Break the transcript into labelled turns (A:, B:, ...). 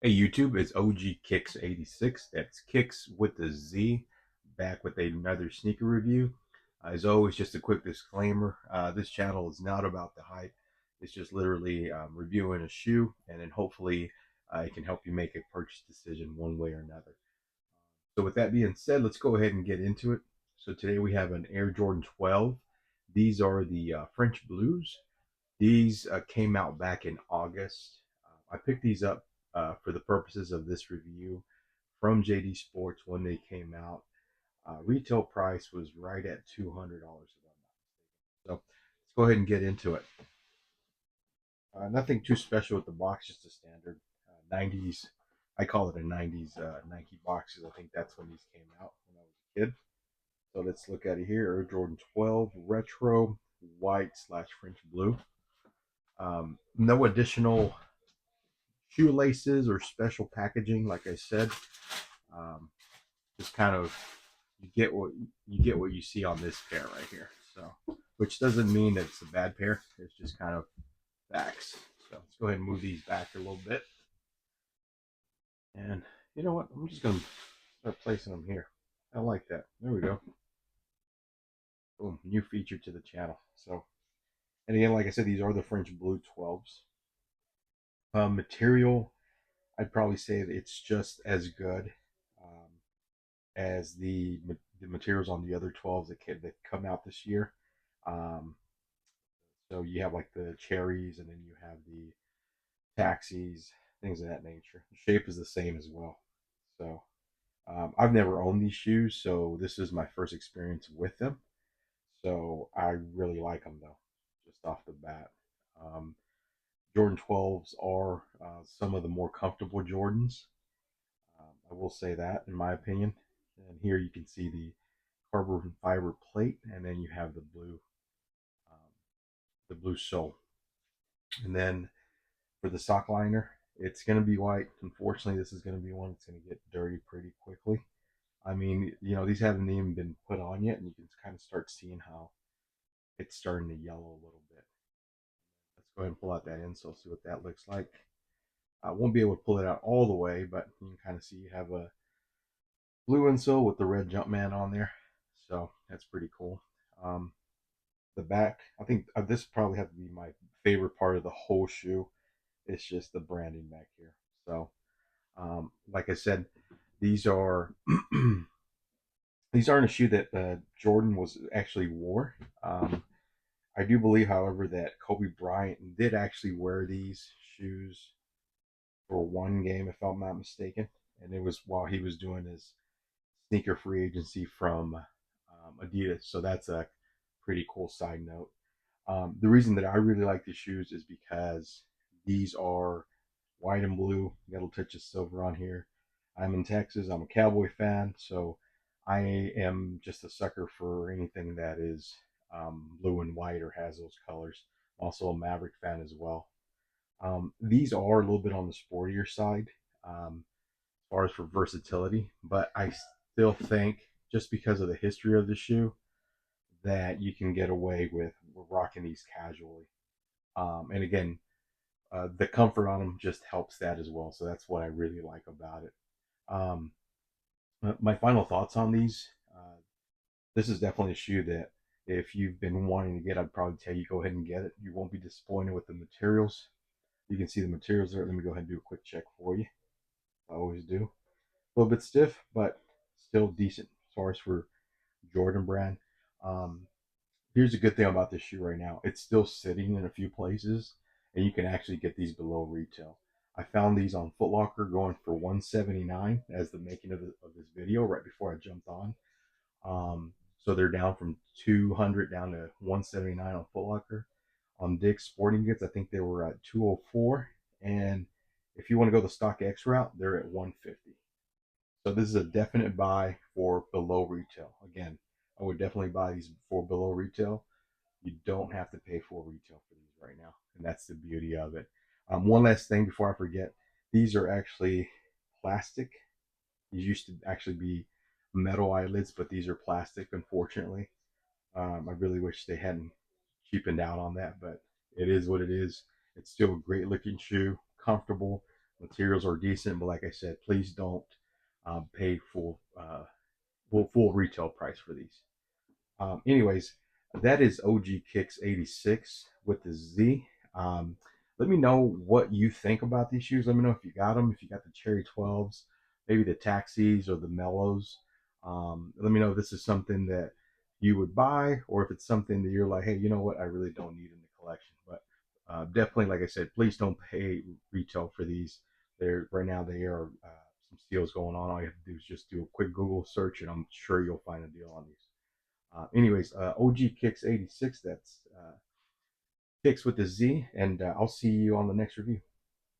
A: Hey YouTube, it's OG Kicks 86. That's Kicks with the Z, back with another sneaker review. As always, just a quick disclaimer: this channel is not about the hype. It's just literally reviewing a shoe, and then hopefully it can help you make a purchase decision one way or another. So, with that being said, let's go ahead and get into it. So, today we have an Air Jordan 12. These are the French Blues. These came out back in August. I picked these up for the purposes of this review from JD Sports when they came out. Retail price was right at $200. So let's go ahead and get into it. Nothing too special with the box, just a standard 90s. I call it a 90s Nike box because I think that's when these came out when I was a kid. So let's look at it here. Air Jordan 12 Retro White slash French Blue. No additional shoelaces or special packaging. Like I said, um, just kind of you get what you see on this pair right here. So, which doesn't mean that it's a bad pair. It's just kind of facts. So let's go ahead and move these back a little bit. And you know what? I'm just gonna start placing them here. I like that. There we go. Boom, new feature to the channel. So, and again, like I said, these are the French Blue 12s. Material, I'd probably say that it's just as good. As the materials on the other 12s that come out this year. Um, so you have like the cherries, and then you have the taxis, things of that nature. The shape is the same as well. So I've never owned these shoes, so this is my first experience with them. So I really like them though, just off the bat. Um, Jordan 12s are some of the more comfortable Jordans. I will say that, in my opinion. And here you can see the carbon fiber plate, and then you have um, the blue sole. And then for the sock liner, it's going to be white. Unfortunately, this is going to be one that's going to get dirty pretty quickly. I mean, these haven't even been put on yet, and you can kind of start seeing how it's starting to yellow a little bit. Let's go ahead and pull out that insole, see what that looks like. I won't be able to pull it out all the way, but you can kind of see you have a blue insole with the red Jumpman on there. So that's pretty cool. Um, the back, I think this probably have to be my favorite part of the whole shoe. It's just the branding back here. So, like I said, these are these aren't a shoe that Jordan was actually wore. I do believe, however, that Kobe Bryant did actually wear these shoes for one game, if I'm not mistaken, and it was while he was doing his sneaker free agency from Adidas. So that's a pretty cool side note. The reason that I really like these shoes is because these are white and blue. You got a touch of silver on here. I'm in Texas. I'm a Cowboy fan, so I am just a sucker for anything that is blue and white or has those colors. Also a Maverick fan as well. These are a little bit on the sportier side as far as for versatility, but I still think just because of the history of the shoe that you can get away with rocking these casually. And again, the comfort on them just helps that as well. So that's what I really like about it. Um, my final thoughts on these. This is definitely a shoe that if you've been wanting to get, I'd probably tell you go ahead and get it. You won't be disappointed with the materials. You can see the materials there. Let me go ahead and do a quick check for you. I always do. A little bit stiff, but still decent as far as for Jordan brand. Um, Here's a good thing about this shoe right now. It's still sitting in a few places, and you can actually get these below retail. I found these on Foot Locker going for 179 as the making of this video right before I jumped on. So they're down from 200 down to 179 on Foot Locker. On Dick's Sporting Goods, I think they were at 204. And if you want to go the Stock X route, they're at 150. So this is a definite buy for below retail. Again, I would definitely buy these for below retail. You don't have to pay full retail for these right now, and that's the beauty of it. One last thing before I forget, these are actually plastic. These used to actually be metal eyelids, but these are plastic, unfortunately. I really wish they hadn't cheapened out on that, but it is what it is. It's still a great looking shoe, comfortable, Materials are decent, but like I said, please don't pay full retail price for these. Anyways, that is OG Kicks 86 with the Z. Um, Let me know what you think about these shoes. Let me know if you got them, if you got the Cherry 12s, maybe the Taxis or the Mellows. Let me know if this is something that you would buy or if it's something that you're like, hey, you know what, I really don't need in the collection. But definitely, like I said, please don't pay retail for these. They're right now they are some steals going on. All you have to do is just do a quick Google search, and I'm sure you'll find a deal on these. Anyways, OG Kicks 86. That's Kicks with the Z, and I'll see you on the next review.